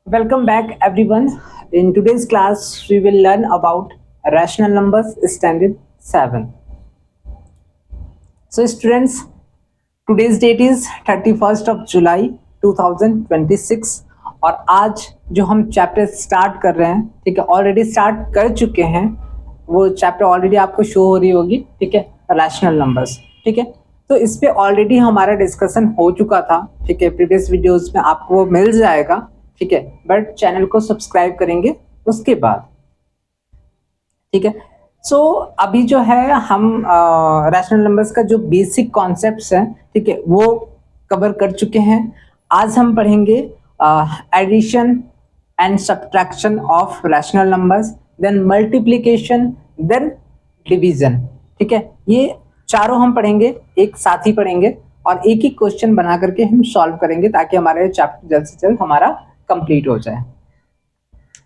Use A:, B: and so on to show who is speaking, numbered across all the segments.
A: Welcome back everyone. In today's class we will learn about rational numbers standard 7. So students, today's date is 31st of July 2026 और आज जो हम chapter start कर रहे हैं, ठीक है, ऑलरेडी स्टार्ट कर चुके हैं, वो चैप्टर ऑलरेडी आपको शो हो रही होगी, ठीक है, रैशनल नंबर्स, ठीक है। तो इस पे ऑलरेडी हमारा डिस्कशन हो चुका था, ठीक है, प्रीवियस वीडियोस में आपको वो मिल जाएगा, ठीक है, बट चैनल को सब्सक्राइब करेंगे उसके बाद, ठीक है। सो अभी जो है हम रैशनल नंबर्स का जो बेसिक कॉन्सेप्ट्स हैं, ठीक है, वो कवर कर चुके हैं। आज हम पढ़ेंगे addition and subtraction of rational numbers, then multiplication, then division, ठीक है। ये चारों हम पढ़ेंगे, एक साथ ही पढ़ेंगे और एक ही क्वेश्चन बना करके हम सॉल्व करेंगे ताकि हमारा चैप्टर जल्द से जल्द हमारा कंप्लीट हो जाए,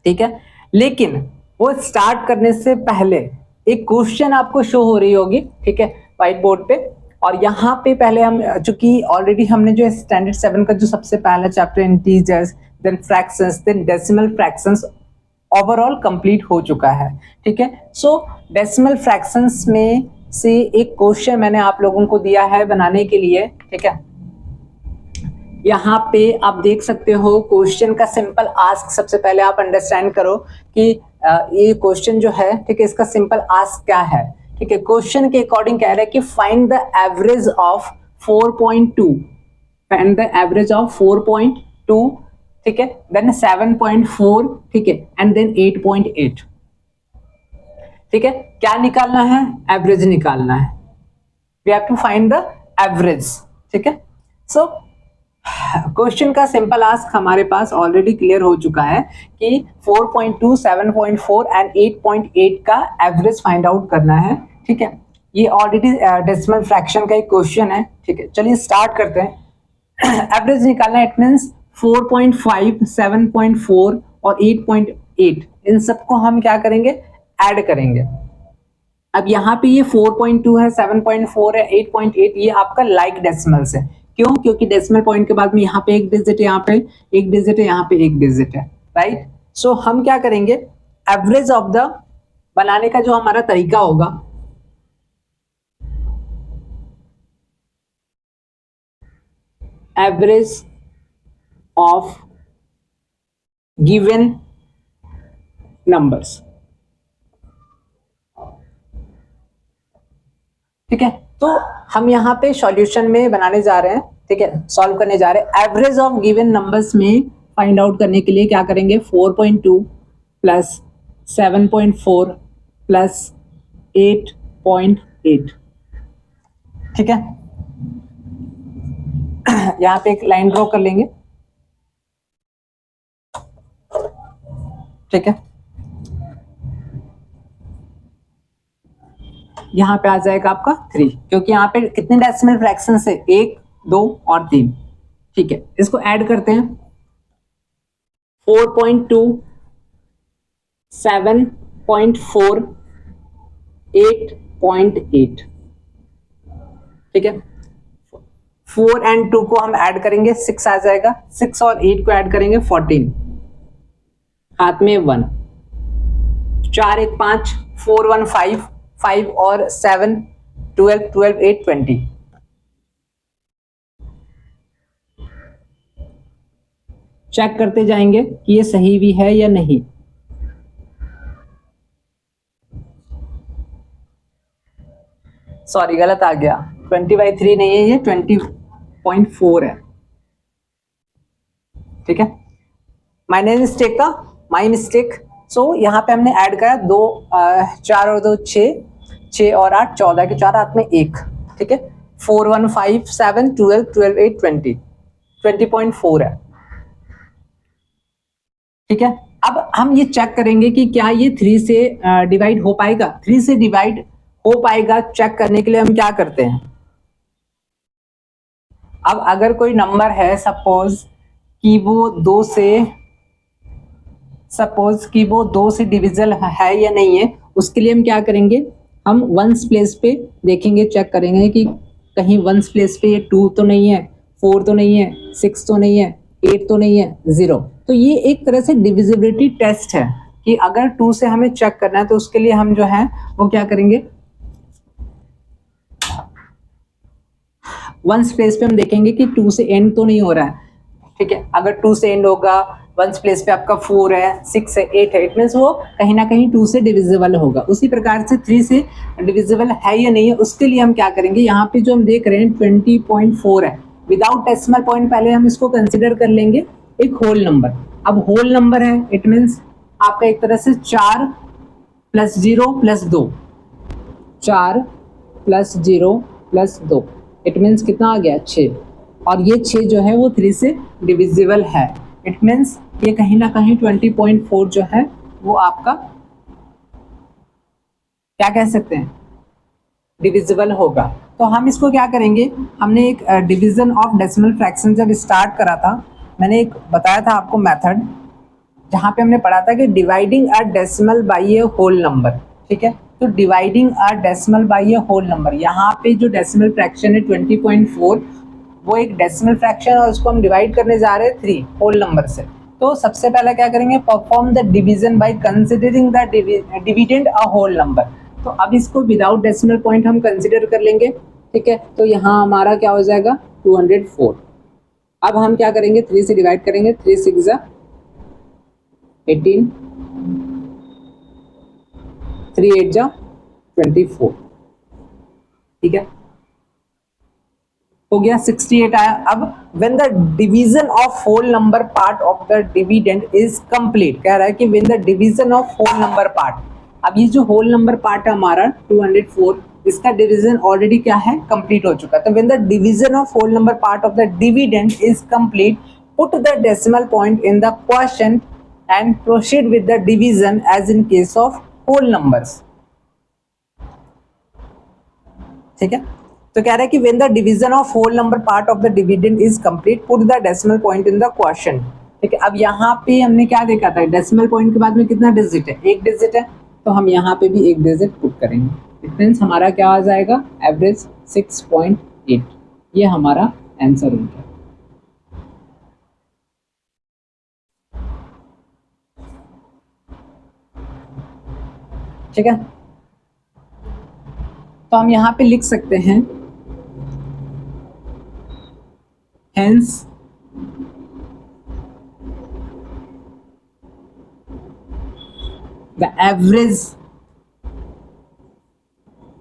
A: ठीक है। लेकिन वो स्टार्ट करने से पहले एक क्वेश्चन आपको शो हो रही होगी, ठीक है, व्हाइट बोर्ड पे। और यहाँ पे पहले हम, चूंकि ऑलरेडी हमने जो स्टैंडर्ड 7 का जो सबसे पहला chapter integers, then fractions, then decimal fractions overall complete हो चुका है, ठीक है। सो डेसिमल फ्रैक्शंस में से एक क्वेश्चन मैंने आप लोगों को दिया है बनाने के लिए, ठीक है। यहाँ पे आप देख सकते हो क्वेश्चन का सिंपल आस्क, सबसे पहले आप अंडरस्टैंड करो कि ये क्वेश्चन जो है, ठीक है, इसका सिंपल आस्क क्या है, ठीक है। क्वेश्चन के अकॉर्डिंग कह रहा है कि find the average of 4.2, find the average of 4.2, ठीक है, देन 7.4, ठीक है, एंड देन 8.8, ठीक है। क्या निकालना है? एवरेज निकालना है। We have to find the average, ठीक है। सो क्वेश्चन का सिंपल आस्क हमारे पास ऑलरेडी क्लियर हो चुका है कि 4.2, 7.4 एंड 8.8 का एवरेज फाइंड आउट करना है, ठीक है। ये ऑलरेडी डेसिमल फ्रैक्शन का एक क्वेश्चन है, ठीक है। चलिए स्टार्ट करते हैं। एवरेज निकालना है, इट मींस 4.5, 7.4 और 8.8, इन सबको हम क्या करेंगे? ऐड करेंगे। अब यहाँ पे ये 4.2 है, 7.4 है, 8.8, ये आपका लाइक डेसिमल्स है। क्यों? क्योंकि डेसिमल पॉइंट के बाद में यहाँ पे एक डिजिट है, यहाँ पे एक डिजिट है, यहाँ पे एक डिजिट है, राइट। सो हम क्या करेंगे? एवरेज ऑफ द बनाने का जो हमारा तरीका होगा, एवरेज ऑफ गिवन नंबर्स, ठीक है। तो हम यहाँ पे सॉल्यूशन में बनाने जा रहे हैं, ठीक है, सॉल्व करने जा रहे हैं। एवरेज ऑफ गिवन नंबर्स में फाइंड आउट करने के लिए क्या करेंगे? 4.2 प्लस 7.4 प्लस 8.8, ठीक है। यहाँ पे एक लाइन ड्रॉ कर लेंगे, ठीक है। यहाँ पे आ जाएगा आपका 3, क्योंकि यहाँ पे कितने डेसिमल फ्रैक्शन है? 1, 2 और 3, ठीक है। इसको ऐड करते हैं। 4.2, 7.4, 8.8, ठीक है। 4 and 2 को हम ऐड करेंगे, 6 आ जाएगा। 6 और 8 को ऐड करेंगे, 14, हाथ में 1, 4 1 5, 4 1 5, 5 और 7 12, 12 8 20, चेक करते जाएंगे कि ये सही भी है या नहीं। सॉरी, गलत आ गया, 20/3 नहीं है, ये 20.4 है, ठीक है। माय मिस्टेक था, माय मिस्टेक। सो यहाँ पे हमने ऐड करा 2, 4 और 2 6, 6 और 8 14 के 4, हाथ में 1, ठीक है। 4 1 5 7 12 12 8 20, 20.4 है, ठीक है। अब हम ये चेक करेंगे कि क्या ये 3 से डिवाइड हो पाएगा। 3 से डिवाइड हो पाएगा, चेक करने के लिए हम क्या करते हैं? अब अगर कोई नंबर है, सपोज कि वो 2 से डिविजल है या नहीं है, उसके लिए हम क्या करेंगे? हम वंस प्लेस पे देखेंगे, चेक करेंगे कि कहीं वंस प्लेस पे ये 2 तो नहीं है, 4 तो नहीं है, 6 तो नहीं है, 8 तो नहीं है, 0। तो ये एक तरह से डिविजिबिलिटी टेस्ट है कि अगर 2 से हमें चेक करना है तो उसके लिए हम जो है वो क्या करेंगे, वंस प्लेस पे हम देखेंगे कि 2 से एंड तो नहीं हो रहा है, ठीक है। अगर 2 से एंड होगा, वंस प्लेस पे आपका 4 है, 6 है, 8 है, इट मीन्स वो कहीं ना कहीं 2 से डिविजिबल होगा। उसी प्रकार से 3 से डिविजिबल है या नहीं है, उसके लिए हम क्या करेंगे, यहाँ पे जो हम देख रहे हैं 20.4 है, विदाउट डेसिमल पॉइंट पहले हम इसको कंसिडर कर लेंगे एक होल नंबर। अब होल नंबर है, इट मीन्स आपका एक तरह से 4 plus 0 plus 2, 4 plus 0 plus 2, it means कितना आ गया, 6। और ये 6 जो है वो 3 से डिविजिबल है, इट मीन्स ये कहीं ना कहीं 20.4 जो है वो आपका क्या कह सकते हैं, डिविजिबल होगा। तो हम इसको क्या करेंगे, हमने एक डिवीजन ऑफ डेसिमल फ्रैक्शन जब स्टार्ट करा था, मैंने एक बताया था आपको मेथड, जहाँ पे हमने पढ़ा था कि dividing a decimal by a whole number, ठीक है। तो dividing a decimal by a whole number, यहाँ पे जो डेसिमल फ्रैक्शन है 20.4, वो एक डेसिमल फ्रैक्शन है और उसको हम डिवाइड करने जा रहे हैं 3 होल नंबर से। तो सबसे पहले क्या करेंगे, perform the division by considering the dividend a whole number. तो अब इसको विदाउट डेसिमल पॉइंट हम कंसिडर कर लेंगे, ठीक है। तो यहाँ हमारा क्या हो जाएगा, 204। अब हम क्या करेंगे, 3 से डिवाइड करेंगे, 3 6 18, 3 8 24, ठीक है, हो गया 68 आया। अब when the division of whole number part of the dividend is complete, कह रहा है कि when the division of whole number part, अब ये जो होल नंबर पार्ट है हमारा 204, इसका डिवीजन ऑलरेडी क्या है, कंप्लीट हो चुका है। तो when the division of whole number part of the dividend is complete, put the decimal point in the quotient and proceed with the division as in case of whole numbers, ठीक है। तो कह रहा है कि when the division of whole number part of the dividend is complete, put the decimal point in the quotient, ठीक है। अब यहाँ पे हमने क्या देखा था, डेसिमल पॉइंट के बाद में कितना डिजिट है, एक डिजिट है, तो हम यहाँ पे भी एक डिजिट पुट करेंगे। इट मीन्स हमारा क्या आ जाएगा, एवरेज 6.8, ये हमारा आंसर हो गया। ठीक है, तो हम यहाँ पे लिख सकते हैं, hence the average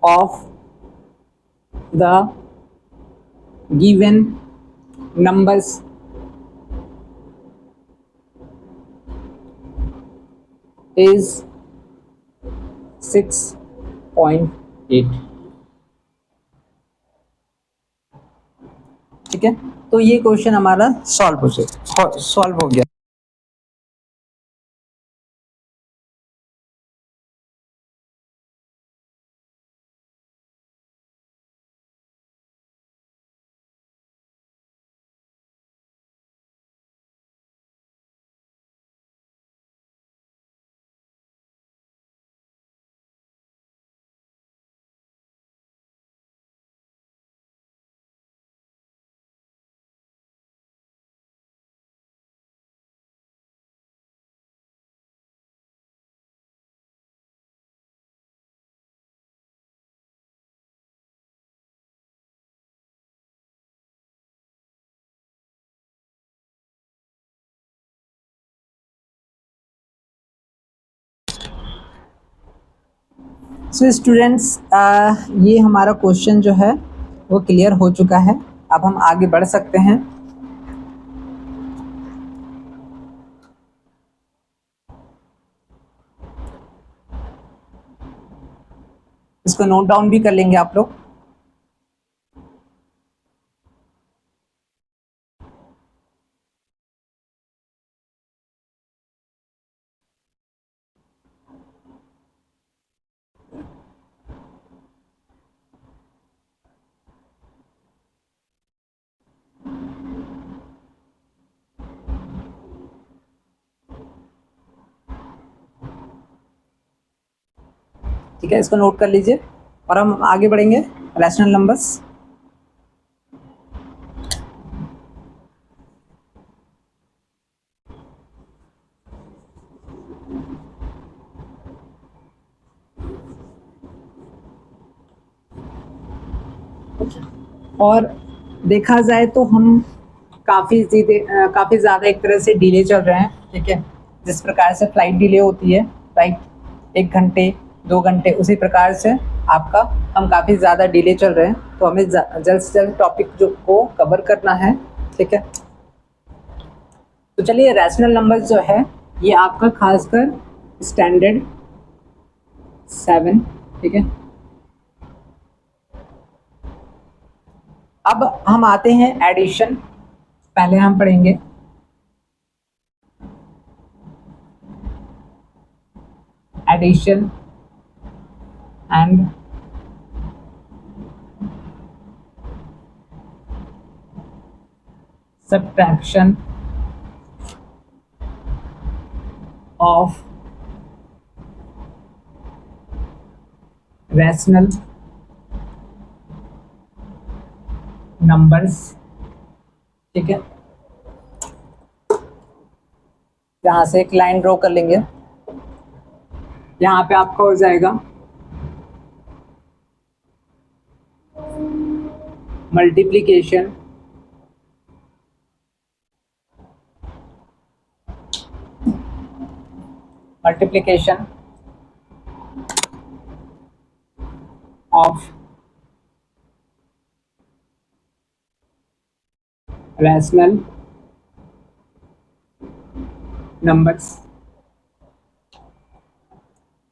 A: of the given numbers is 6.8, ठीक है। तो ये क्वेश्चन हमारा सॉल्व हो गया। सो स्टूडेंट्स, ये हमारा क्वेश्चन जो है वो क्लियर हो चुका है। अब हम आगे बढ़ सकते हैं। इसको नोट डाउन भी कर लेंगे आप लोग। ठीक है, इसको नोट कर लीजिए और हम आगे बढ़ेंगे। रैशनल नंबर्स, और देखा जाए तो हम काफ़ी ज़्यादा एक तरह से डिले चल रहे हैं, ठीक है। जिस प्रकार से फ्लाइट डिले होती है, राइट, 1 घंटे 2 घंटे, उसी प्रकार से आपका हम काफ़ी ज़्यादा डिले चल रहे हैं, तो हमें जल्द से जल्द टॉपिक जो को कवर करना है, ठीक है। तो चलिए, रैशनल नंबर्स जो है ये आपका खासकर स्टैंडर्ड 7, ठीक है। अब हम आते हैं एडिशन, पहले हम पढ़ेंगे addition and subtraction of rational numbers, ठीक है। यहाँ से एक लाइन ड्रॉ कर लेंगे, यहाँ पे आपका हो जाएगा मल्टीप्लिकेशन ऑफ रैशनल नंबर्स,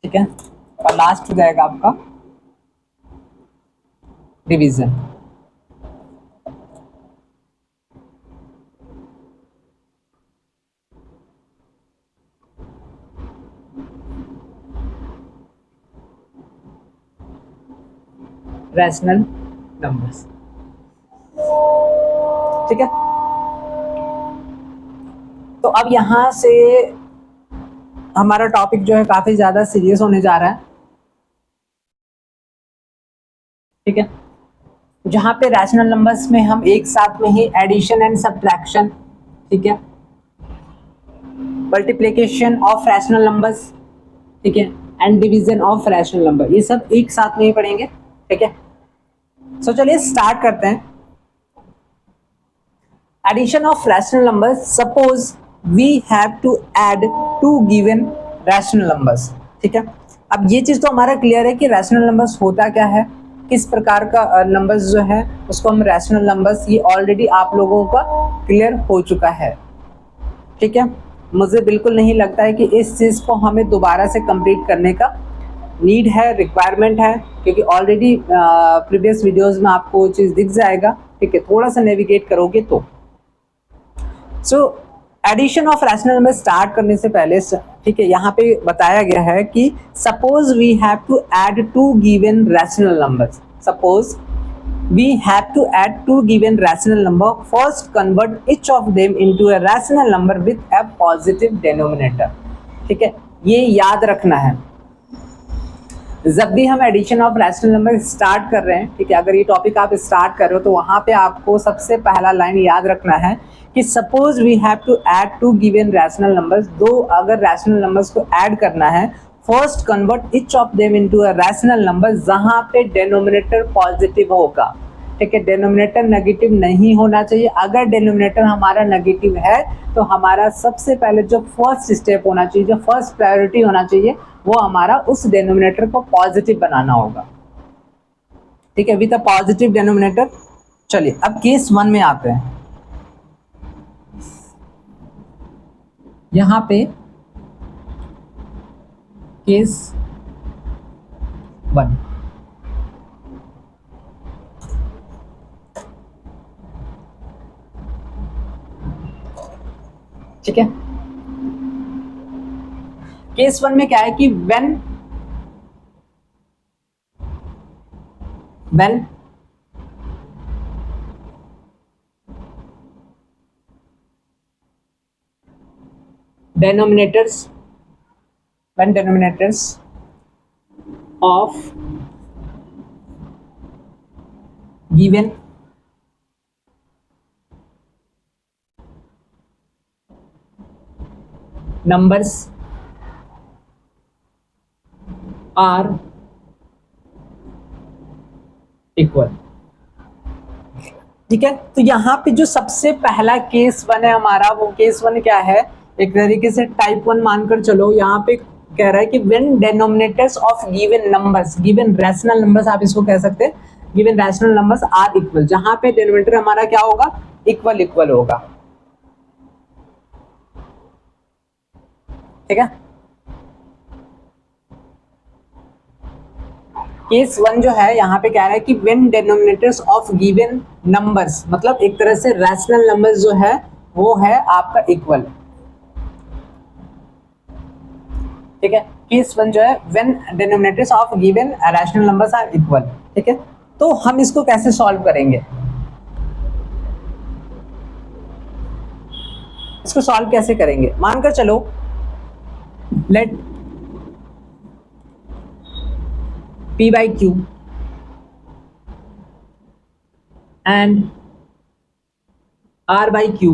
A: ठीक है। और लास्ट हो जाएगा आपका डिवीजन। रैशनल नंबर्स, ठीक है। तो अब यहाँ से हमारा टॉपिक जो है काफी ज्यादा सीरियस होने जा रहा है, ठीक है। जहाँ पे रैशनल नंबर्स में हम एक साथ में ही एडिशन एंड सब्ट्रैक्शन, ठीक है, मल्टीप्लिकेशन ऑफ रैशनल नंबर्स, ठीक है, and division of rational number, ये सब एक साथ में ही पढ़ेंगे, ठीक है। सो चलिए स्टार्ट करते हैं। Addition of rational numbers, suppose we have to add 2 given rational numbers, ठीक है। अब ये चीज तो हमारा क्लियर है कि रैशनल नंबर्स होता क्या है, किस प्रकार का नंबर्स जो है उसको हम रैशनल नंबर्स, ये ऑलरेडी आप लोगों का क्लियर हो चुका है, ठीक है। मुझे बिल्कुल नहीं लगता है कि इस चीज़ को हमें दोबारा से कंप्लीट करने का नीड है, रिक्वायरमेंट है, क्योंकि ऑलरेडी प्रीवियस वीडियोस में आपको वो चीज़ दिख जाएगा, ठीक है, थोड़ा सा नेविगेट करोगे तो। So addition of rational number start करने से पहले, ठीक है, यहाँ पे बताया गया है कि suppose we have to add 2 given rational numbers, suppose we have to add 2 given rational number, first convert each of them into a rational number with a positive denominator, ठीक है। ये याद रखना है जब भी हम addition of rational number start कर रहे हैं, ठीक है। अगर ये टॉपिक आप स्टार्ट कर रहे हो तो वहां पे आपको सबसे पहला लाइन याद रखना है कि suppose we have to add 2 given rational numbers, दो अगर रैशनल नंबर्स को ऐड करना है, first convert each of them into a rational number जहां पे डिनोमिनेटर पॉजिटिव होगा, ठीक है। डिनोमिनेटर नेगेटिव नहीं होना चाहिए। अगर डिनोमिनेटर हमारा नेगेटिव है तो हमारा सबसे पहले जो फर्स्ट स्टेप होना चाहिए, जो फर्स्ट प्रायोरिटी होना चाहिए, वो हमारा उस डिनोमिनेटर को पॉजिटिव बनाना होगा, ठीक है, विद अ पॉजिटिव डिनोमिनेटर। चलिए अब केस 1 में आते हैं। यहां पे केस 1, ठीक है। केस 1 में क्या है कि when denominators of given numbers are equal, ठीक है। तो यहाँ पे जो सबसे पहला केस वन है हमारा, वो केस वन क्या है, एक तरीके से टाइप वन मानकर चलो। यहाँ पे कह रहा है कि when denominators of given numbers, given rational numbers आप इसको कह सकते हैं, given rational numbers are equal, जहां पे डेनोमिनेटर हमारा क्या होगा, इक्वल इक्वल होगा। ठीक है। केस वन जो है यहाँ पे कह रहा है कि when denominators of given numbers, मतलब एक तरह से रैशनल नंबर्स जो है वो है आपका इक्वल। ठीक है। केस वन जो है when denominators of given rational numbers are equal. ठीक है। तो हम इसको कैसे सॉल्व करेंगे, इसको सॉल्व कैसे करेंगे, मानकर चलो late p by q and r by q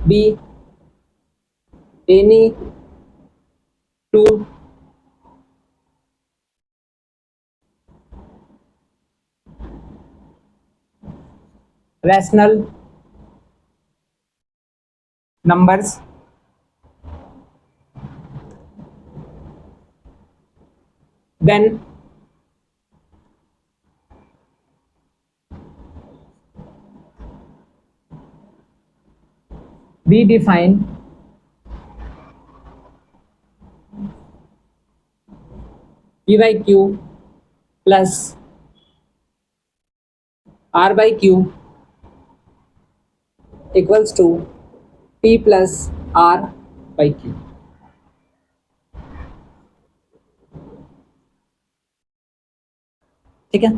A: be any two rational numbers, then we define p by q plus r by q equals to p plus r by q। ठीक है।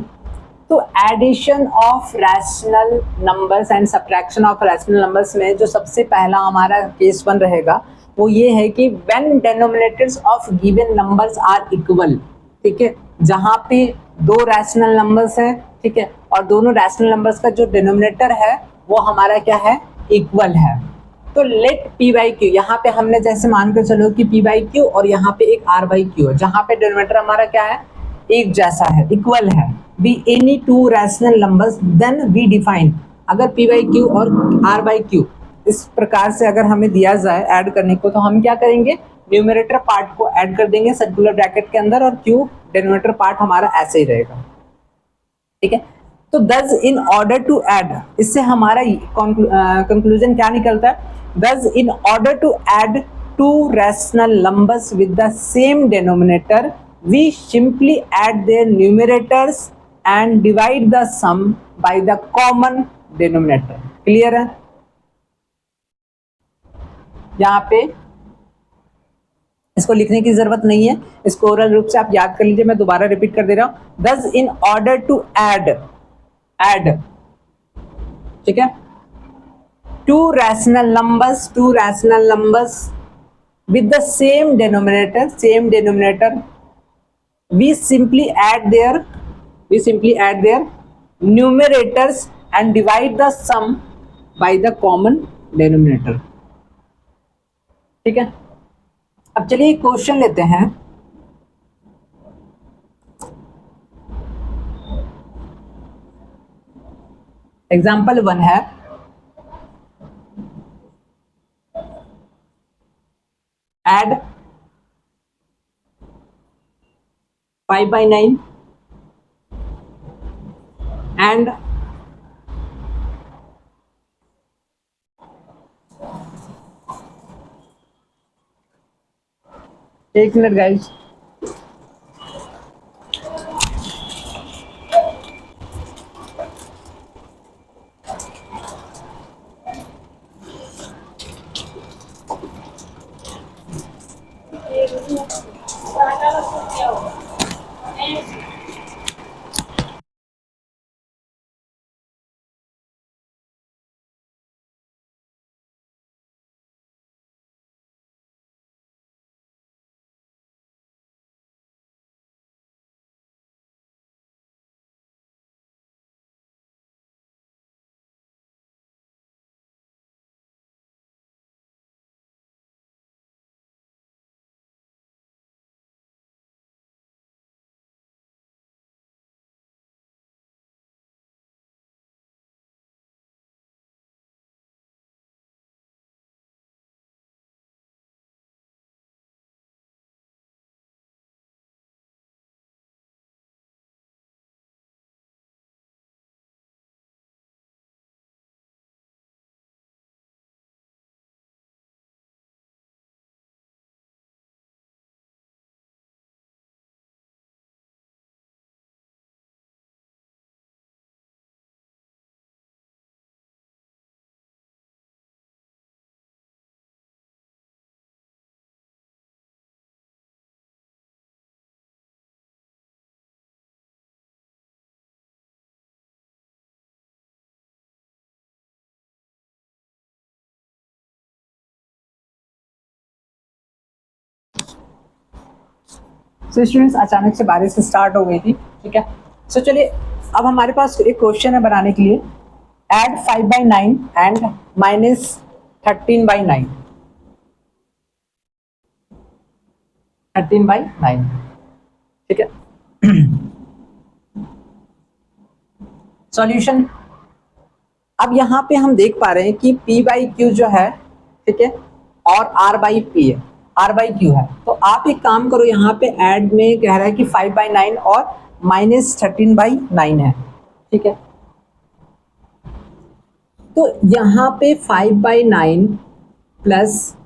A: तो addition of rational numbers and subtraction of rational numbers में जो सबसे पहला हमारा case one रहेगा वो ये है कि when denominators of given numbers are equal. ठीक है। जहां पे दो रैशनल नंबर्स है, ठीक है, और दोनों रैशनल नंबर्स का जो डिनोमिनेटर है वो हमारा क्या है, इक्वल है। तो लेट p बाई क्यू, यहाँ पे हमने जैसे मानकर चलो कि p बाई क्यू और यहाँ पे एक r बाई क्यू है, जहां पे डिनोमिनेटर हमारा क्या है, एक जैसा है, इक्वल है। Be any two rational numbers then we define, अगर p बाई क्यू और r बाई क्यू इस प्रकार से अगर हमें दिया जाए ऐड करने को, तो हम क्या करेंगे, न्यूमरेटर पार्ट को ऐड कर देंगे सर्कुलर ब्रैकेट के अंदर और q डिनोमिनेटर पार्ट हमारा ऐसे ही रहेगा। ठीक है। तो दस इन ऑर्डर टू ऐड, इससे हमारा कंक्लूजन क्या निकलता है, thus in order to add two rational numbers with the same denominator we simply add their numerators and divide the sum by the common denominator. Clear है। यहाँ पे इसको लिखने की जरूरत नहीं है, इसको ओरल रूप से आप याद कर लीजिए, मैं दोबारा रिपीट कर दे रहा हूं, thus in order to add, add, ठीक है, two rational numbers with the same denominator, we simply add their numerators and divide the sum by the common denominator। ठीक है। अब चलिए क्वेश्चन लेते हैं। एग्जाम्पल वन है, add 5/9 and एक मिनट गाइस, सो स्टूडेंट्स अचानक से बारिश से स्टार्ट हो गई थी, ठीक है। सो चलिए अब हमारे पास एक क्वेश्चन है बनाने के लिए, एड 5/9 एंड -13/9, 13/9, ठीक है। सॉल्यूशन, अब यहाँ पे हम देख पा रहे हैं कि P/Q जो है, ठीक है, और R/P है, R/Q है। तो आप एक काम करो, यहाँ पे ऐड में कह रहा है कि 5/9 और -13/9 है, ठीक है। तो यहाँ पे 5/9 प्लस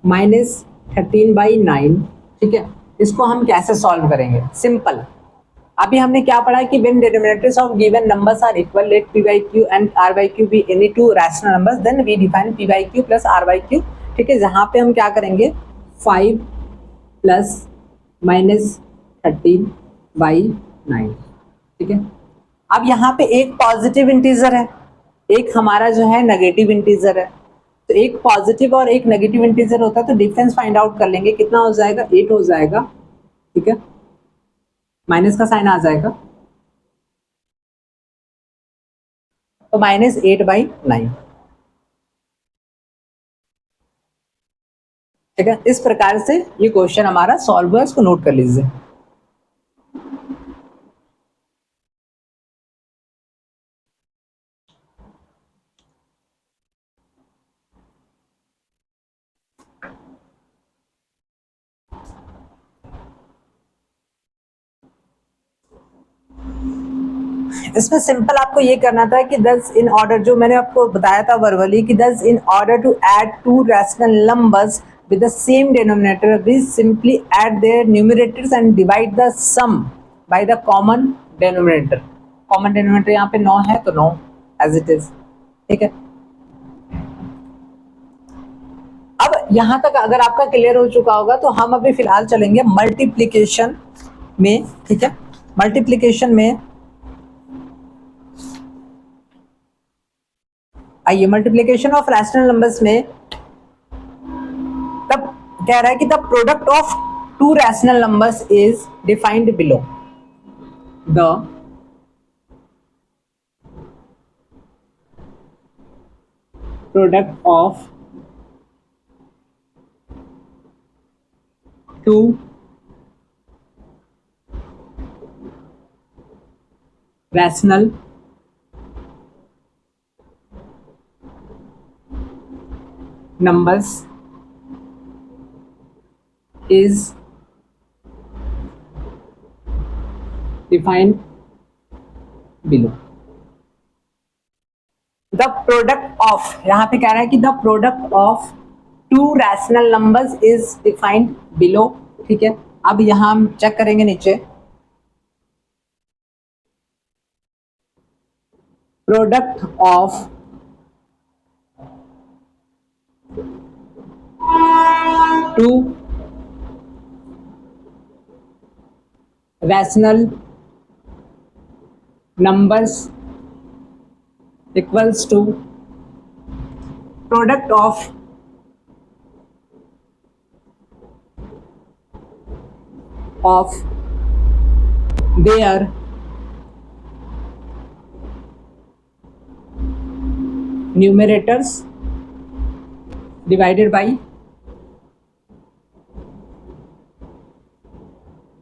A: -13/9, ठीक है, इसको हम कैसे सॉल्व करेंगे? सिंपल, अभी हमने क्या पढ़ा है कि when denominators of given numbers are equal, let P/Q and R/Q be any two rational numbers, then we define P/Q plus R/Q, ठीक है। जहाँ पे हम क्या करेंगे, 5 प्लस -13/9, ठीक है। अब यहाँ पे एक पॉजिटिव इंटीजर है, एक हमारा जो है नेगेटिव इंटीजर है। तो एक पॉजिटिव और एक नेगेटिव इंटीजर होता है तो डिफरेंस फाइंड आउट कर लेंगे, कितना हो जाएगा, 8 हो जाएगा, ठीक है, माइनस का साइन आ जाएगा, तो -8/9, ठीक है। इस प्रकार से ये क्वेश्चन हमारा सॉल्व हुआ, इसको नोट कर लीजिए। इसमें सिंपल आपको ये करना था कि 10 इन ऑर्डर, जो मैंने आपको बताया था वर्बली कि 10 in order to add two rational numbers with the same denominator, we simply add their numerators and divide the sum by the common denominator. Common denominator यहाँ पे 9 है तो 9 as it is, ठीक है। अब यहाँ तक अगर आपका क्लियर हो चुका होगा तो हम अभी फिलहाल चलेंगे मल्टीप्लिकेशन में, ठीक है। मल्टीप्लिकेशन में आइए, मल्टीप्लिकेशन ऑफ रैशनल नंबर्स में तब कह रहा है कि the product of two rational numbers is defined below. The product of two rational numbers is defined below. The product of, यहाँ पे कह रहा है कि the product of two rational numbers is defined below, ठीक है। अब यहाँ हम चेक करेंगे नीचे, product of two rational numbers equals to product of their numerators divided by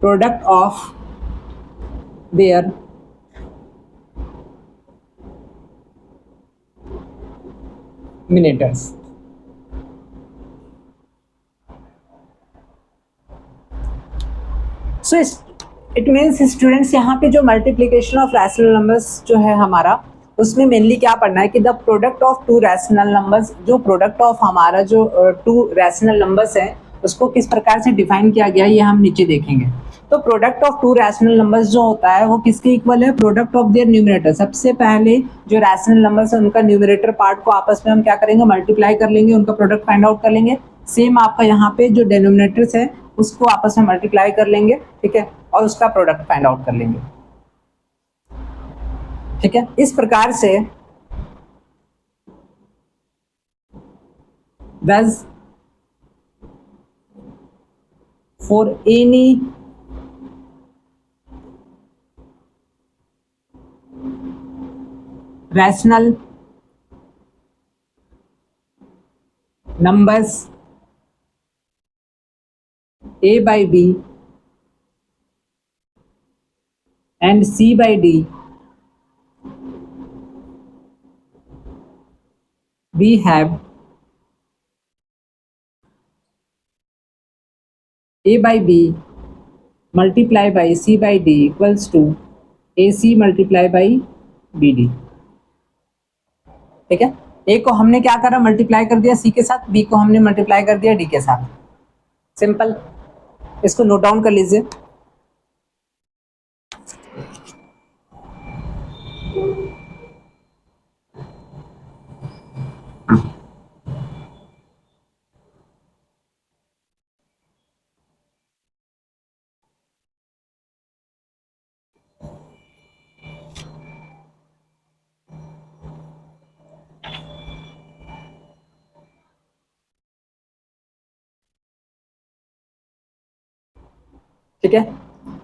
A: product of their मिनेटर्स। सो इट मीन्स स्टूडेंट्स, यहाँ पे जो मल्टीप्लिकेशन ऑफ रैशनल नंबर्स जो है हमारा, उसमें मेनली क्या पढ़ना है कि the product of two rational numbers, जो प्रोडक्ट ऑफ हमारा जो टू रैशनल नंबर्स है उसको किस प्रकार से डिफाइन किया गया ये हम नीचे देखेंगे। तो product of two rational numbers जो होता है वो किसके इक्वल है, प्रोडक्ट ऑफ देयर न्यूमरेटर। सबसे पहले जो रैशनल नंबर्स है उनका न्यूमरेटर पार्ट को आपस में हम क्या करेंगे, मल्टीप्लाई कर लेंगे, उनका प्रोडक्ट फाइंड आउट कर लेंगे। सेम आपका यहाँ पे जो डिनोमिनेटर्स है उसको आपस में मल्टीप्लाई कर लेंगे, ठीक है, और उसका प्रोडक्ट फाइंड आउट कर लेंगे, ठीक है। इस प्रकार से thus for any rational numbers a by b and c by d, we have a by b multiply by c by d equals to ac multiply by bd। ठीक है, ए को हमने क्या करा, मल्टीप्लाई कर दिया सी के साथ, बी को हमने मल्टीप्लाई कर दिया डी के साथ। सिंपल, इसको नोट डाउन कर लीजिए। ठीक है,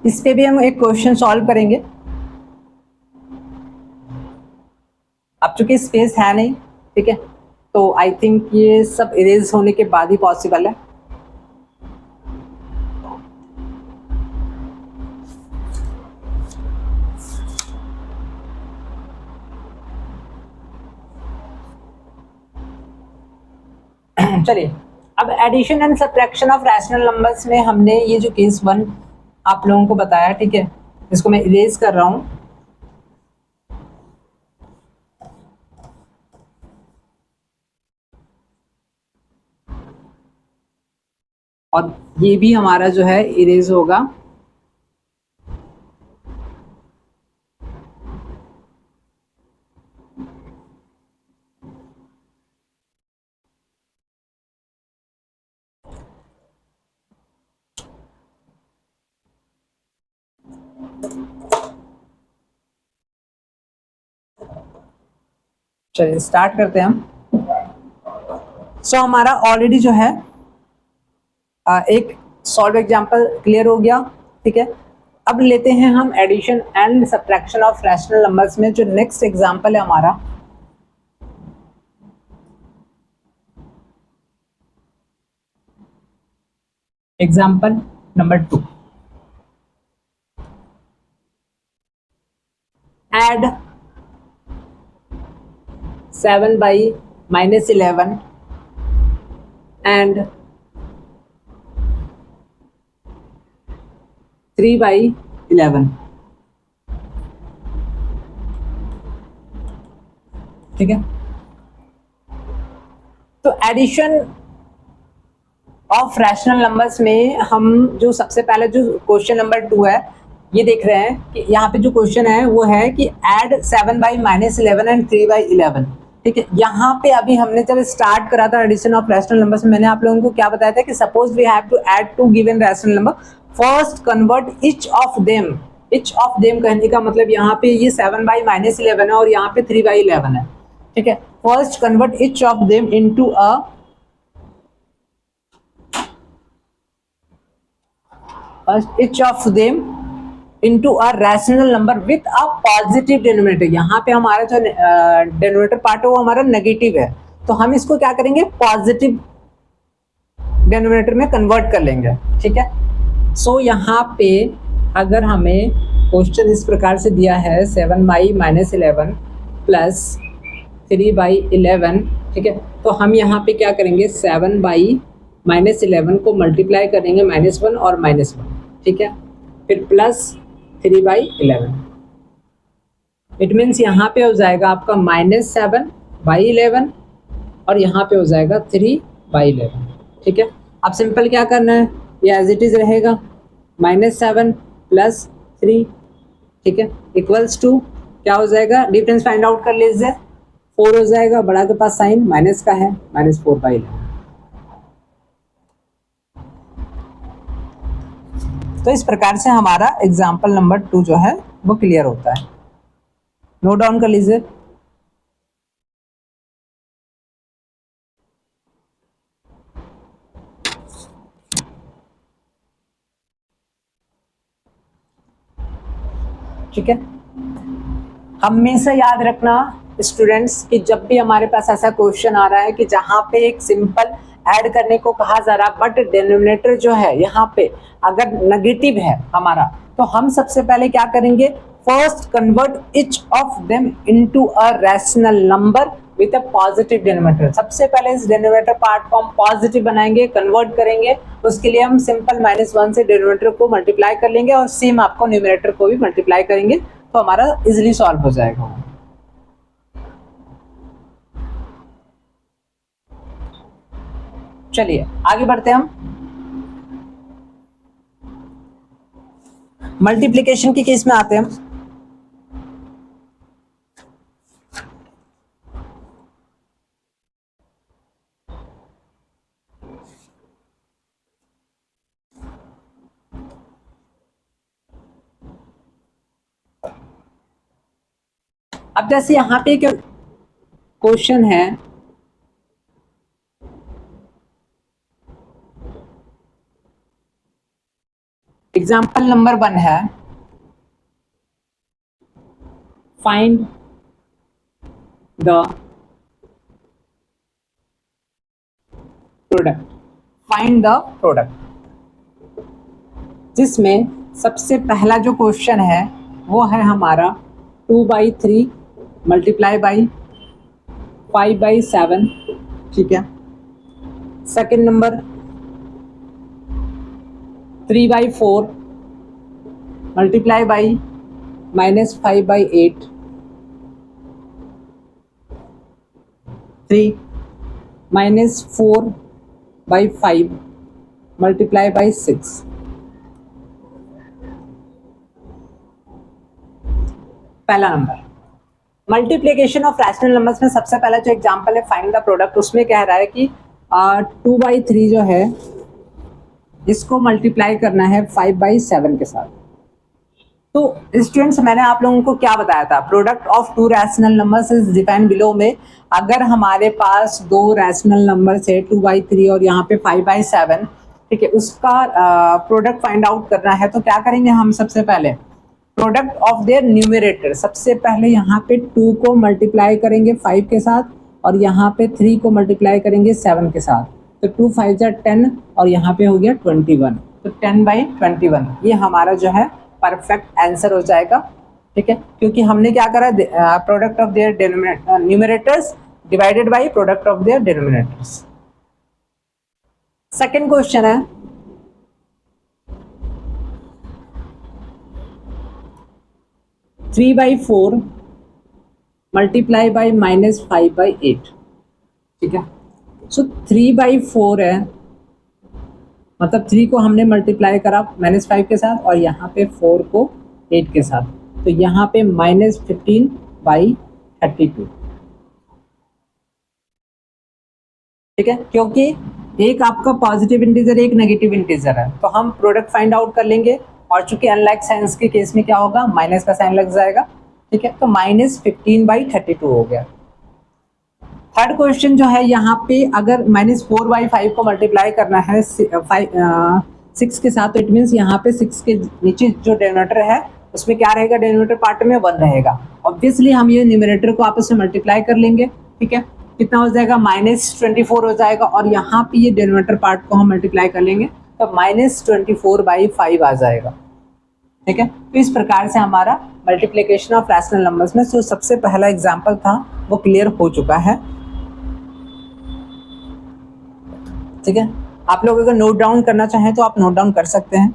A: इस पे भी हम एक क्वेश्चन सॉल्व करेंगे। अब चूंकि स्पेस है नहीं, ठीक है, तो आई थिंक ये सब इरेज होने के बाद ही पॉसिबल है। चलिए, अब addition and subtraction of rational numbers में हमने ये जो केस 1 आप लोगों को बताया, ठीक है, इसको मैं इरेज कर रहा हूं। और ये भी हमारा जो है इरेज होगा। चलिए स्टार्ट करते हैं हम। सो हमारा ऑलरेडी जो है एक सॉल्व एग्जांपल क्लियर हो गया, ठीक है। अब लेते हैं हम addition and subtraction of rational numbers में जो नेक्स्ट एग्जांपल है हमारा, example number 2। Add 7 by -11 and 3 by 11। ठीक है, तो एडिशन ऑफ रैशनल नंबर्स में हम जो सबसे पहले जो क्वेश्चन नंबर 2 है, ये देख रहे हैं कि यहाँ पे जो क्वेश्चन है वो है कि एड 7 by -11 एंड 3 by 11। ठीक है, यहाँ पे अभी हमने जब स्टार्ट करा था एडिशन ऑफ रैशनल नंबर्स में, मैंने आप लोगों को क्या बताया था कि suppose we have to add two given rational number, first convert each of them. Each of them कहने का मतलब यहाँ पे ये 7 by -11 है और यहाँ पे 3 by 11 है। ठीक है, first convert each of them into a each of them into a rational number with a positive denominator। यहाँ पे हमारा जो डेनोमिनेटर पार्ट है वो हमारा नेगेटिव है, तो हम इसको क्या करेंगे, पॉजिटिव डेनोमिनेटर में कन्वर्ट कर लेंगे। ठीक है, सो यहाँ पे अगर हमें क्वेश्चन इस प्रकार से दिया है 7 by -11 प्लस 3 by 11, ठीक है, तो हम यहाँ पे क्या करेंगे, 7 by -11 को मल्टीप्लाई करेंगे -1 और -1, ठीक है, फिर प्लस 3 by 11। इट मीन्स यहाँ पे हो जाएगा आपका -7 by 11 और यहाँ पे हो जाएगा 3 by 11। ठीक है, अब सिंपल क्या करना है, ये एज इट इज रहेगा -7 प्लस 3, ठीक है, इक्वल्स टू क्या हो जाएगा, डिफरेंस फाइंड आउट कर लीजिए, 4 हो जाएगा, बड़ा के पास साइन माइनस का है, -4 by 11। तो इस प्रकार से हमारा एग्जाम्पल नंबर 2 जो है वो क्लियर होता है। नोट डाउन कर लीजिए। ठीक है, हमेशा याद रखना स्टूडेंट्स कि जब भी हमारे पास ऐसा क्वेश्चन आ रहा है कि जहाँ पे एक सिंपल ऐड करने को कहा जा रहा है बट डिनोमिनेटर जो है यहाँ पे अगर नेगेटिव है हमारा, तो हम सबसे पहले क्या करेंगे, first convert each of them into a rational number with a positive denominator. सबसे पहले इस डिनोमिनेटर पार्ट को हम पॉजिटिव बनाएंगे, कन्वर्ट करेंगे। उसके लिए हम सिंपल -1 से डिनोमिनेटर को मल्टीप्लाई कर लेंगे और सेम आपको न्यूमिनेटर को भी मल्टीप्लाई करेंगे, तो हमारा इजिली सॉल्व हो जाएगा। चलिए आगे बढ़ते हैं हम। मल्टीप्लिकेशन के केस में आते हैं हम। अब जैसे यहाँ पे एक क्वेश्चन है, एग्जाम्पल नंबर 1 है, find the product, find the product, जिसमें सबसे पहला जो क्वेश्चन है वो है हमारा 2/3 मल्टीप्लाई बाई 5/7, ठीक है। Second number 3/4 multiply by -5/8, 3 -4/5 multiply by 6। पहला number multiplication of rational numbers में सबसे पहला जो एग्जांपल है फाइंड द प्रोडक्ट, उसमें कह रहा है कि 2/3 जो है इसको मल्टीप्लाई करना है 5/7 के साथ। तो स्टूडेंट्स मैंने आप लोगों को क्या बताया था, product of two rational numbers is defined below में। अगर हमारे पास दो रैशनल नंबर्स है 2/3 और यहाँ पे 5/7, ठीक है, उसका प्रोडक्ट फाइंड आउट करना है, तो क्या करेंगे हम सबसे पहले प्रोडक्ट ऑफ देयर न्यूमरेटर, सबसे पहले यहाँ पे 2 को मल्टीप्लाई करेंगे 5 के साथ और यहाँ पे 3 को मल्टीप्लाई करेंगे 7 के साथ, तो 2 5 जा 10 और यहाँ पे हो गया 21, तो 10/21 ये हमारा जो है परफेक्ट आंसर हो जाएगा, ठीक है, क्योंकि हमने क्या करा, product of their numerators divided by product of their denominators. Second question है 3/4 मल्टीप्लाई बाई -5/8, ठीक है। सो 3/4 है, मतलब 3 को हमने मल्टीप्लाई करा -5 के साथ और यहाँ पे 4 को 8 के साथ, तो यहाँ पे -15/32, ठीक है, क्योंकि एक आपका पॉजिटिव इंटीजर एक नेगेटिव इंटीजर है, तो हम प्रोडक्ट फाइंड आउट कर लेंगे, और चूंकि अनलाइक साइंस के केस में क्या होगा, माइनस का साइन लग जाएगा, ठीक है, तो -15/32 हो गया। थर्ड क्वेश्चन जो है यहाँ पे अगर -4/5 को मल्टीप्लाई करना है 6 के साथ, तो इट मीन्स यहाँ पे 6 के नीचे जो डिनोमिनेटर है उसमें क्या रहेगा, डिनोमिनेटर पार्ट में 1 रहेगा। ऑब्वियसली हम ये न्यूमरेटर को आपस में मल्टीप्लाई कर लेंगे, ठीक है, कितना हो जाएगा, -24 हो जाएगा, और यहाँ पे ये डिनोमिनेटर पार्ट को हम मल्टीप्लाई कर लेंगे तो -24/5 आ जाएगा, ठीक है। तो इस प्रकार से हमारा मल्टीप्लिकेशन ऑफ रैशनल नंबर्स में जो सबसे पहला एग्जाम्पल था वो क्लियर हो चुका है, ठीक है। आप लोग अगर नोट डाउन करना चाहें तो आप नोट डाउन कर सकते हैं।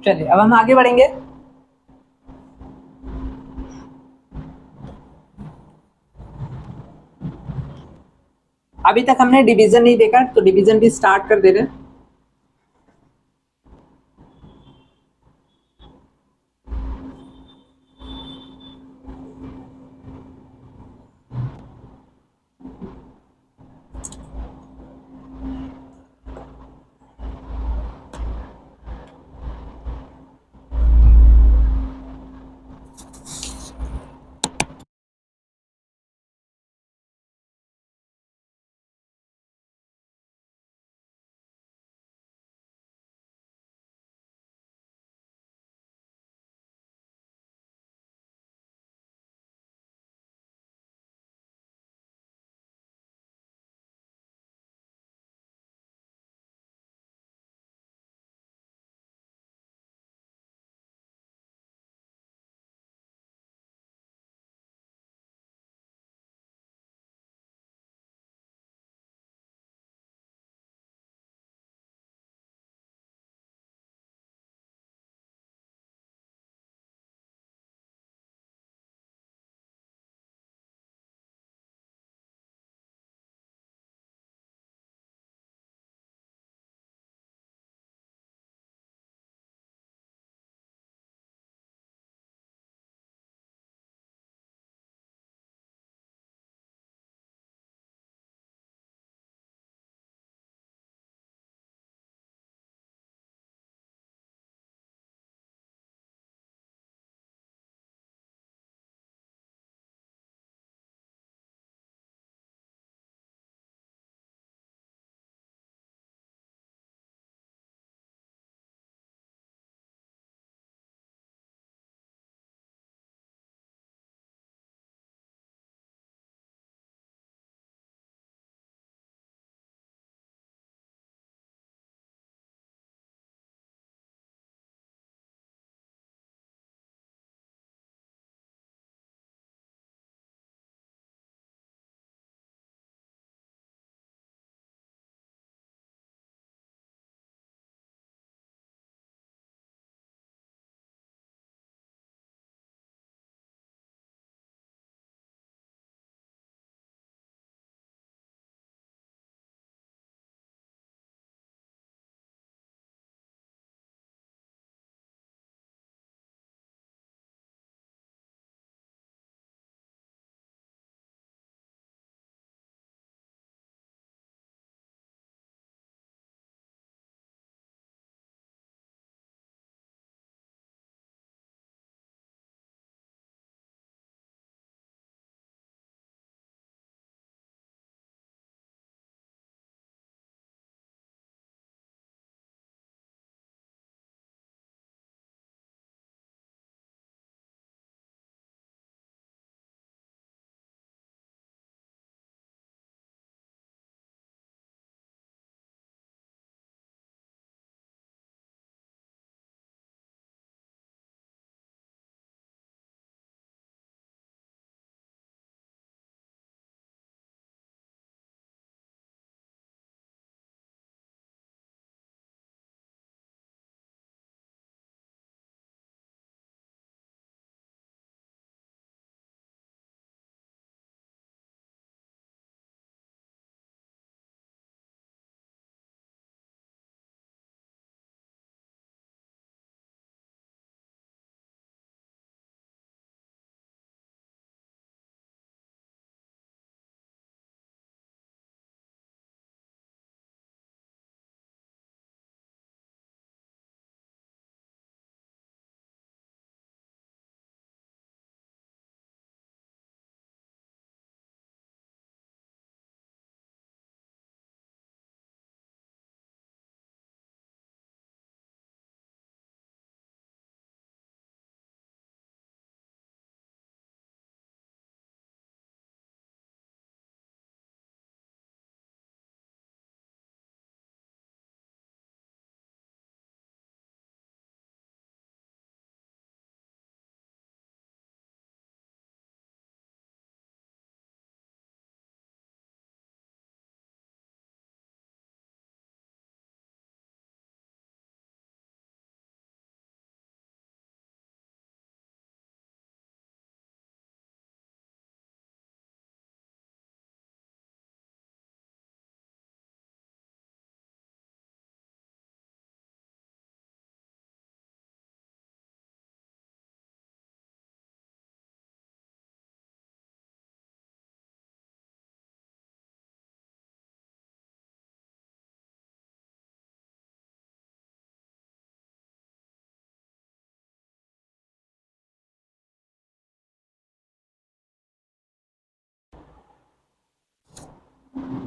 A: चलिए अब हम आगे बढ़ेंगे। अभी तक हमने डिवीजन नहीं देखा, तो डिवीजन भी स्टार्ट कर दे रहे हैं।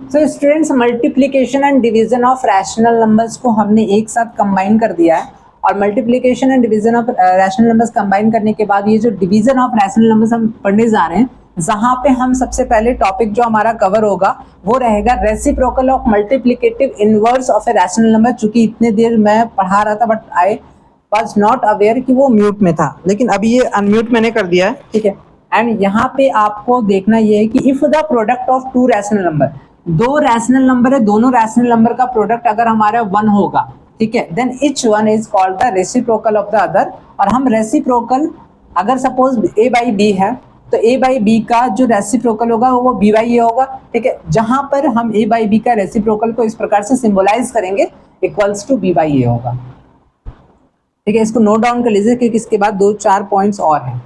A: So students, multiplication and division of rational numbers को हमने एक साथ कंबाइन कर दिया है, और multiplication and division of rational numbers combine करने के बाद ये जो डिवीजन ऑफ रैशनल नंबर्स हम पढ़ने जा रहे हैं, जहां पे हम सबसे पहले टॉपिक जो हमारा कवर होगा वो रहेगा reciprocal of multiplicative inverse of a rational number. चूंकि इतने देर मैं पढ़ा रहा था but I was not aware कि वो म्यूट में था, लेकिन अभी ये अनम्यूट मैंने कर दिया है, ठीक है। एंड यहाँ पे आपको देखना ये है कि if the product of two rational number, दो रैशनल नंबर है, दोनों रैशनल नंबर का प्रोडक्ट अगर हमारा 1 होगा, ठीक है, then each one is called the reciprocal of the other. और हम रेसिप्रोकल, अगर सपोज a बाई बी है तो a बाई बी का जो रेसिप्रोकल होगा वो b बाई ए होगा, ठीक है। जहां पर हम a बाई बी का रेसिप्रोकल को इस प्रकार से सिंबलाइज करेंगे, इक्वल्स टू b बाई ए होगा, ठीक है। इसको नोट डाउन कर लीजिए क्योंकि इसके बाद 2-4 पॉइंट्स और हैं।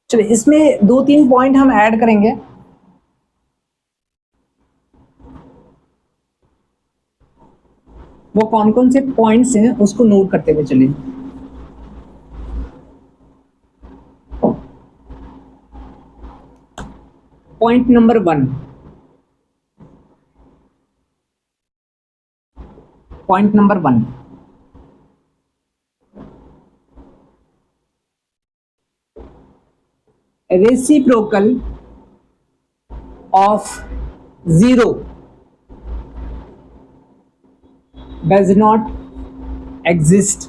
A: चलिए, इसमें 2-3 पॉइंट हम ऐड करेंगे। वो कौन कौन से पॉइंट्स हैं उसको नोट करते हुए चलिए। Point number 1, point number 1, reciprocal of 0 does not exist,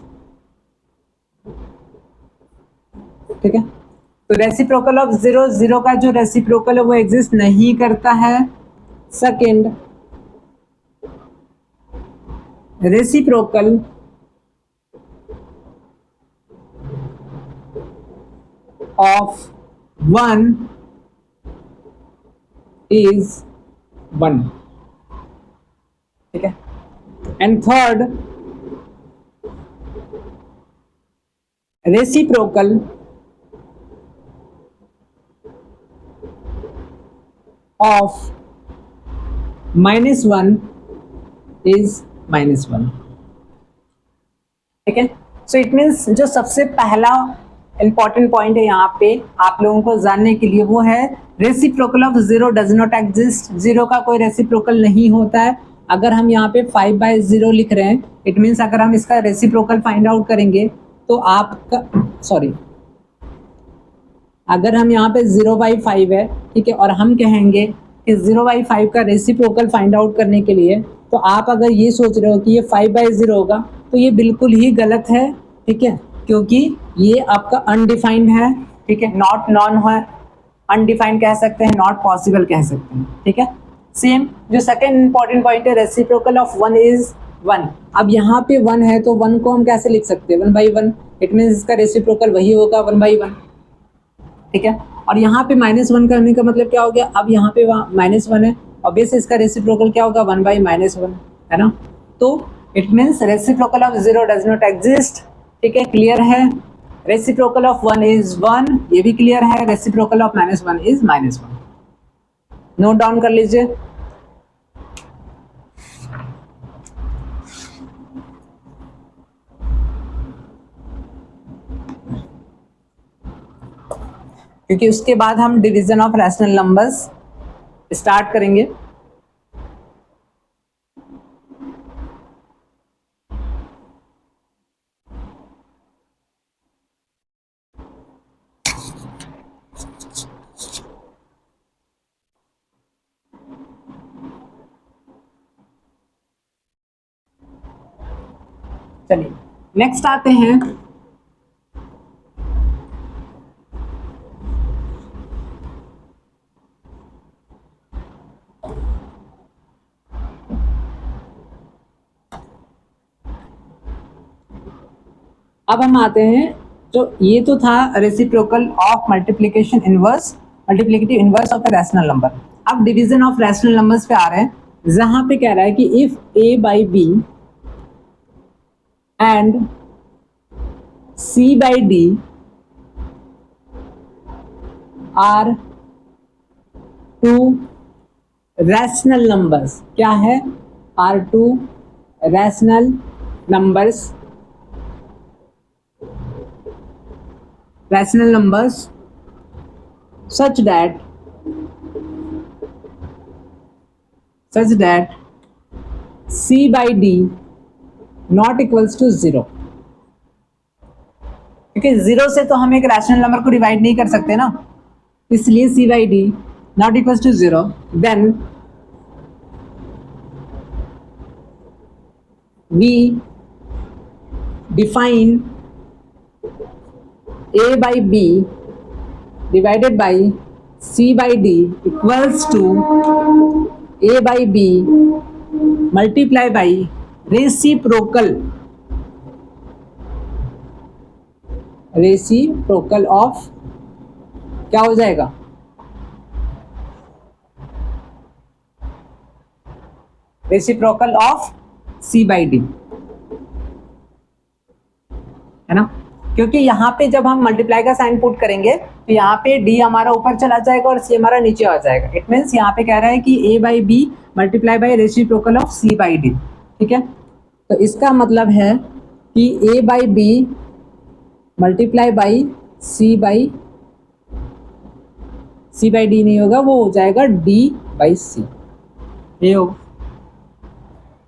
A: ठीक है। तो रेसिप्रोकल ऑफ 0, 0 का जो रेसिप्रोकल है वो एग्जिस्ट नहीं करता है। सेकेंड, रेसिप्रोकल ऑफ 1 इज 1, ठीक है। And third, reciprocal of -1 is -1, ठीक है। सो इट मीन्स जो सबसे पहला इंपॉर्टेंट पॉइंट है यहाँ पे आप लोगों को जानने के लिए वो है reciprocal of 0 does not exist. 0 का कोई रेसिप्रोकल नहीं होता है। अगर हम यहाँ पे 5/0 लिख रहे हैं, इट मीन्स अगर हम इसका रेसिप्रोकल फाइंड आउट करेंगे तो आपका, सॉरी, अगर हम यहाँ पे 0/5 है, ठीक है, और हम कहेंगे कि 0/5 का रेसिप्रोकल फाइंड आउट करने के लिए, तो आप अगर ये सोच रहे हो कि ये 5/0 होगा तो ये बिल्कुल ही गलत है, ठीक है, क्योंकि ये आपका अनडिफाइंड है, ठीक है, नॉट नॉन है, अनडिफाइंड कह सकते हैं, नॉट पॉसिबल कह सकते हैं, ठीक है। सेम जो सेकंड इंपॉर्टेंट पॉइंट है, रेसिप्रोकल ऑफ 1 इज 1। अब यहाँ पे 1 है तो 1 को हम कैसे लिख सकते हैं? 1/1, इट मीन्स इसका रेसिप्रोकल वही होगा 1/1, ठीक है। और यहाँ पे -1 करने का मतलब क्या हो गया? अब यहाँ पे -1 है, ऑब्वियसली इसका रेसिप्रोकल क्या होगा? 1/-1, है ना। तो it means reciprocal of 0 does not exist, ठीक है, क्लियर है। रेसिप्रोकल ऑफ 1 इज 1, ये भी क्लियर है। Reciprocal of -1 is -1, note down कर लीजिए। क्योंकि उसके बाद हम division of rational numbers start करेंगे। चलिए नेक्स्ट आते हैं, अब हम आते हैं, जो ये तो था reciprocal of multiplication inverse, multiplicative inverse of a rational number. अब डिवीजन ऑफ रैशनल नंबर्स पे आ रहे हैं, जहां पे कह रहा है कि इफ a by B and c by D are two rational numbers, क्या है, are two rational numbers, rational numbers such that c by d not equals to 0। क्योंकि 0 से तो हम एक रैशनल नंबर को डिवाइड नहीं कर सकते ना, इसलिए c by d not equals to 0, then we define a by b divided by c by d equals to a by b multiply by reciprocal of, क्या हो जाएगा, reciprocal of c by d, है ना। क्योंकि यहाँ पे जब हम मल्टीप्लाई का साइन पुट करेंगे तो यहाँ पे d हमारा ऊपर चला जाएगा और c हमारा नीचे आ जाएगा। इट मीन्स यहाँ पे कह रहा है कि a by B multiply by reciprocal of c by D, ठीक है। तो इसका मतलब है कि a by B multiply by c by D नहीं होगा, वो हो जाएगा d बाई c, ये होगा।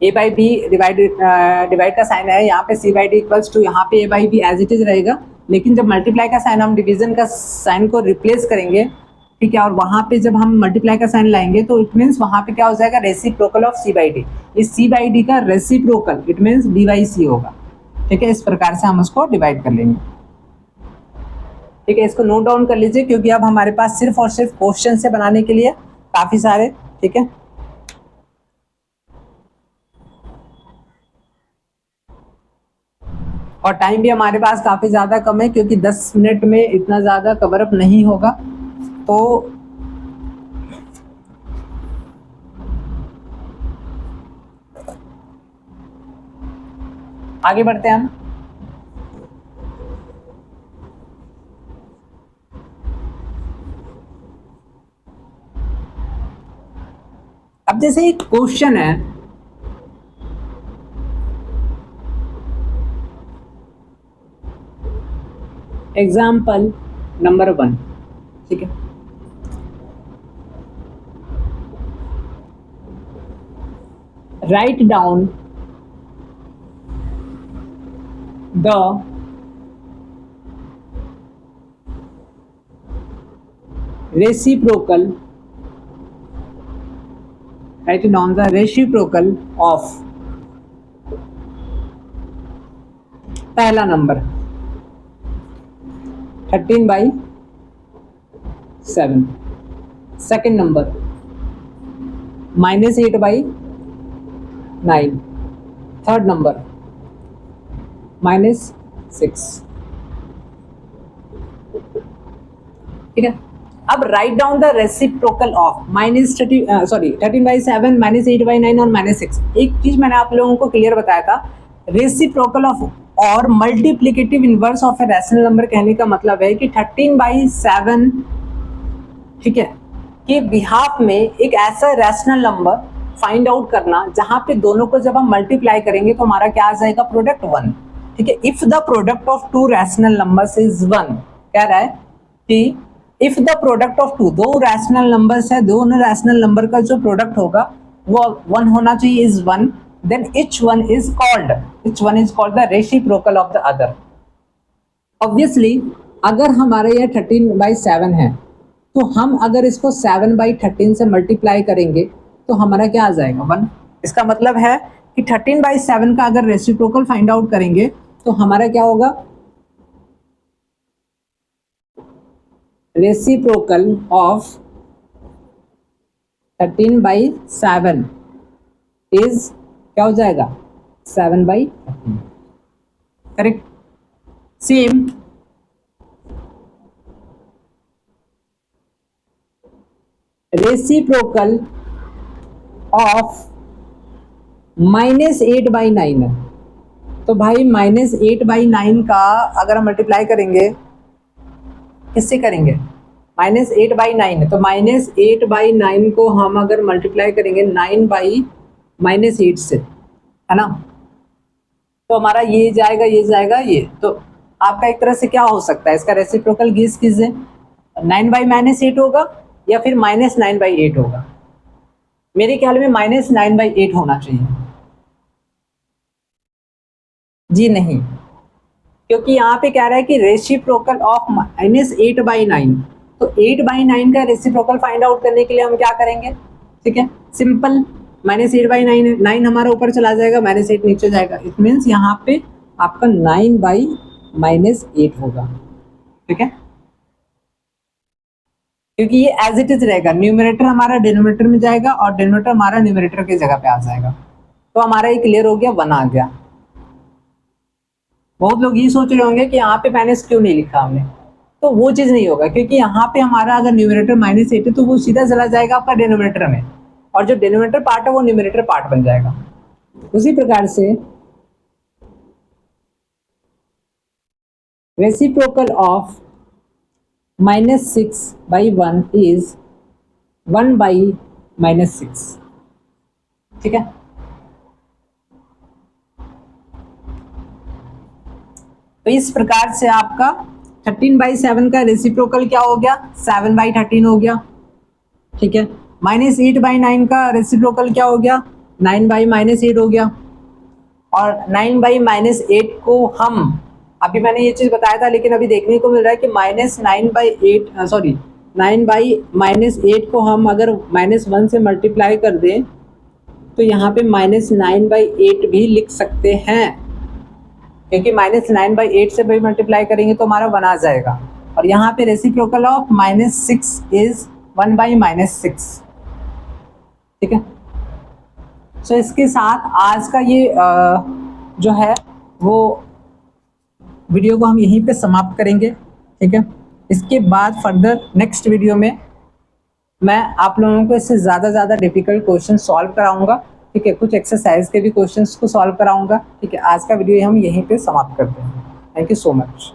A: a बाई बी डिवाइड का साइन है, यहाँ पे c by D equals to, यहाँ पे a by B as it is रहेगा, लेकिन जब मल्टीप्लाई का साइन हम डिवीजन का साइन को रिप्लेस करेंगे, ठीक है, और वहाँ पे जब हम मल्टीप्लाई का साइन लाएंगे तो इट मीन्स वहाँ पे क्या हो जाएगा, reciprocal of c by D. इस c बाई डी का reciprocal it means d by c होगा, ठीक है। इस प्रकार से हम उसको डिवाइड कर लेंगे, ठीक है। इसको नोट डाउन कर लीजिए, क्योंकि अब हमारे पास सिर्फ और सिर्फ क्वेश्चन से बनाने के लिए काफ़ी सारे, ठीक है। और टाइम भी हमारे पास काफ़ी ज़्यादा कम है, क्योंकि 10 मिनट में इतना ज़्यादा कवर अप नहीं होगा। तो आगे बढ़ते हैं हम। अब जैसे एक क्वेश्चन है, एग्जाम्पल नंबर 1, ठीक है। Write down the reciprocal, write down the reciprocal of पहला number 13/7, second number -8/9, third number -6, ठीक है। अब write down the reciprocal of -13/7, -8/9 और -6। एक चीज मैंने आप लोगों को क्लियर बताया था, रेसिप्रोकल ऑफ और multiplicative inverse of a rational number कहने का मतलब है कि 13/7, ठीक है, के बिहाफ में एक ऐसा रैशनल नंबर फाइंड आउट करना जहां पे दोनों को जब हम मल्टीप्लाई करेंगे तो हमारा क्या आ जाएगा, प्रोडक्ट 1, ठीक है। If the product of two rational numbers is 1, कह रहा है कि if the product of two, दो रैशनल नंबर्स है, दोनों रैशनल नंबर का जो प्रोडक्ट होगा वो 1 होना चाहिए, is 1, then each one is called the reciprocal of the other। obviously अगर हमारे ये 13/7 है तो हम अगर इसको 7/13 से मल्टीप्लाई करेंगे तो हमारा क्या आ जाएगा, 1। इसका मतलब है कि 13/7 का अगर रेसिप्रोकल फाइंड आउट करेंगे तो हमारा क्या होगा, रेसिप्रोकल ऑफ 13/7 इज क्या हो जाएगा, 7/13। करेक्ट। सेम रेसिप्रोकल ऑफ -8/9 है, तो भाई -8/9 का अगर हम मल्टीप्लाई करेंगे, किससे करेंगे, -8/9 है, तो -8/9 को हम अगर मल्टीप्लाई करेंगे 9/-8 से, है ना, तो हमारा ये जाएगा ये जाएगा ये, तो आपका एक तरह से क्या हो सकता है, इसका रेसिप्रोकल गेस कीजिए, 9/-8 होगा या फिर -9/8 होगा। मेरे ख्याल में -9/8 होना चाहिए। जी नहीं, क्योंकि यहाँ पे कह रहा है कि रेसिप्रोकल ऑफ -8/9, तो 8/9 का रेसिप्रोकल फाइंड आउट करने के लिए हम क्या करेंगे, ठीक है, सिंपल, -8/9, 9 हमारा ऊपर चला जाएगा, -8 नीचे जाएगा, इट मीन्स यहाँ पे आपका 9/-8 होगा, ठीक है, क्योंकि ये एज इट इज रहेगा, न्यूमरेटर हमारा डिनोमिनेटर में जाएगा और डिनोमिनेटर हमारा न्यूमरेटर की जगह पे आ जाएगा, तो हमारा ये क्लियर हो गया, 1 आ गया। बहुत लोग ये सोच रहे होंगे कि यहाँ पे माइनस क्यों नहीं लिखा हमने, तो वो चीज़ नहीं होगा, क्योंकि यहाँ पे हमारा अगर न्यूमरेटर -8 है तो वो सीधा चला जाएगा आपका डिनोमिनेटर में, और जो डिनोमिनेटर पार्ट है वो न्यूमरेटर पार्ट बन जाएगा। उसी प्रकार से रेसिप्रोकल ऑफ -6/1 इज 1/-6, ठीक है। तो इस प्रकार से आपका 13/7 का रेसिप्रोकल क्या हो गया, 7/13 हो गया, ठीक है। -8/9 का रेसिप्रोकल क्या हो गया, 9/-8 हो गया, और 9/-8 को हम, अभी मैंने ये चीज़ बताया था, लेकिन अभी देखने को मिल रहा है कि -9/-8 को हम अगर -1 से मल्टीप्लाई कर दें तो यहाँ पे -9/8 भी लिख सकते हैं, क्योंकि -9/8 से भी मल्टीप्लाई करेंगे तो हमारा 1 आ जाएगा, और यहाँ पे रेसिप्रोकल ऑफ -6 इज 1/-6, ठीक है। सो इसके साथ आज का ये जो है वो वीडियो को हम यहीं पे समाप्त करेंगे, ठीक है। इसके बाद फर्दर नेक्स्ट वीडियो में मैं आप लोगों को इससे ज़्यादा डिफिकल्ट क्वेश्चन सॉल्व कराऊंगा, ठीक है, कुछ एक्सरसाइज के भी क्वेश्चंस को सॉल्व कराऊंगा, ठीक है। आज का वीडियो हम यहीं पे समाप्त करते हैं। Thank you so much.